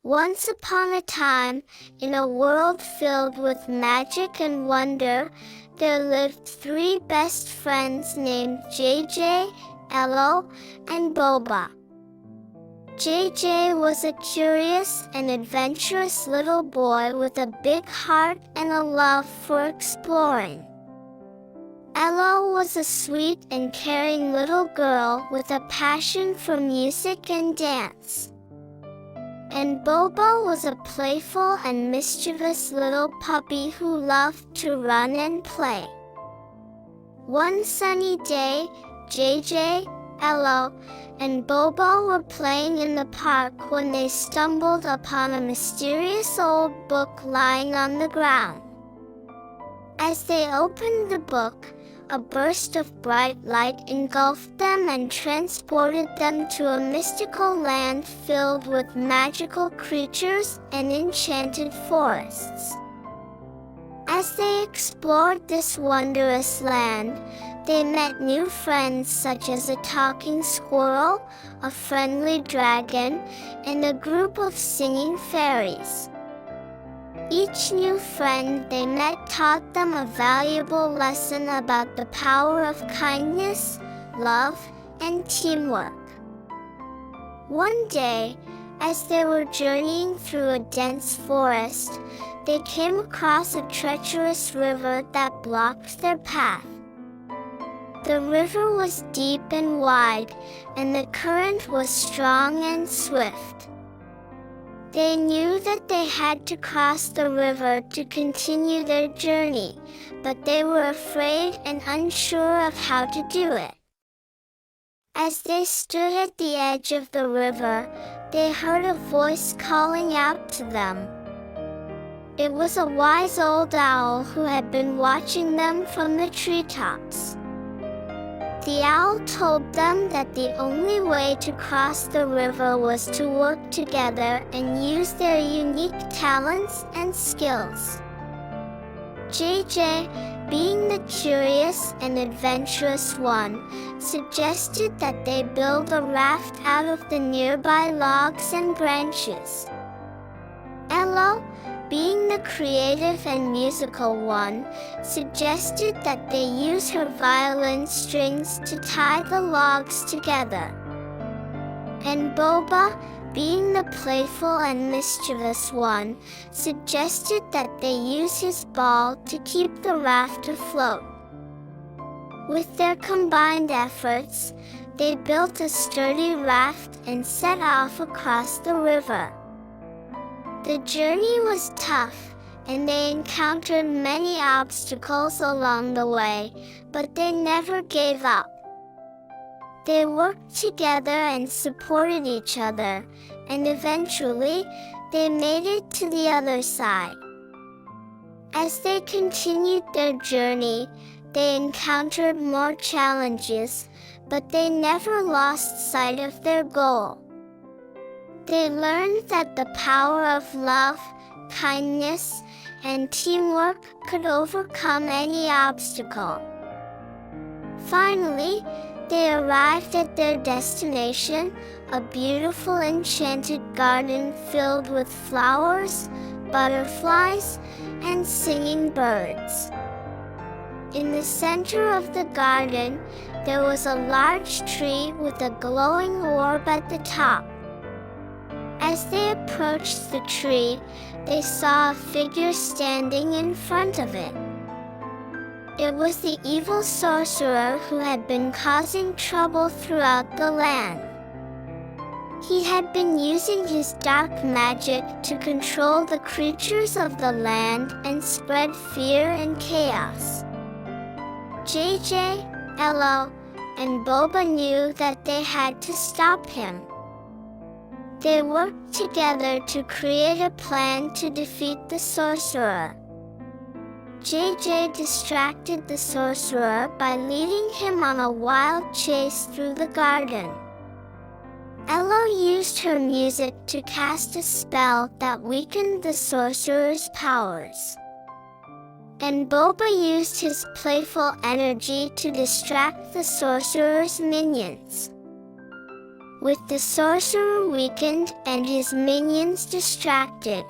Once upon a time, in a world filled with magic and wonder, there lived three best friends named JJ, Ello, and Boba. JJ was a curious and adventurous little boy with a big heart and a love for exploring. Ello was a sweet and caring little girl with a passion for music and dance. And Boba was a playful and mischievous little puppy who loved to run and play. One sunny day, JJ, Ello, and Boba were playing in the park when they stumbled upon a mysterious old book lying on the ground. As they opened the book, a burst of bright light engulfed them and transported them to a mystical land filled with magical creatures and enchanted forests. As they explored this wondrous land, they met new friends such as a talking squirrel, a friendly dragon, and a group of singing fairies. Each new friend they met taught them a valuable lesson about the power of kindness, love, and teamwork. One day, as they were journeying through a dense forest, they came across a treacherous river that blocked their path. The river was deep and wide, and the current was strong and swift. They knew that they had to cross the river to continue their journey, but they were afraid and unsure of how to do it. As they stood at the edge of the river, they heard a voice calling out to them. It was a wise old owl who had been watching them from the treetops. The owl told them that the only way to cross the river was to work together and use their unique talents and skills. JJ, being the curious and adventurous one, suggested that they build a raft out of the nearby logs and branches. Ello, being the creative and musical one, suggested that they use her violin strings to tie the logs together. And Boba, being the playful and mischievous one, suggested that they use his ball to keep the raft afloat. With their combined efforts, they built a sturdy raft and set off across the river. The journey was tough, and they encountered many obstacles along the way, but they never gave up. They worked together and supported each other, and eventually, they made it to the other side. As they continued their journey, they encountered more challenges, but they never lost sight of their goal. They learned that the power of love, kindness, and teamwork could overcome any obstacle. Finally, they arrived at their destination, a beautiful enchanted garden filled with flowers, butterflies, and singing birds. In the center of the garden, there was a large tree with a glowing orb at the top. As they approached the tree, they saw a figure standing in front of it. It was the evil sorcerer who had been causing trouble throughout the land. He had been using his dark magic to control the creatures of the land and spread fear and chaos. JJ, Ello, and Boba knew that they had to stop him. They worked together to create a plan to defeat the sorcerer. JJ distracted the sorcerer by leading him on a wild chase through the garden. Ello used her music to cast a spell that weakened the sorcerer's powers. And Boba used his playful energy to distract the sorcerer's minions. with the sorcerer weakened and his minions distracted.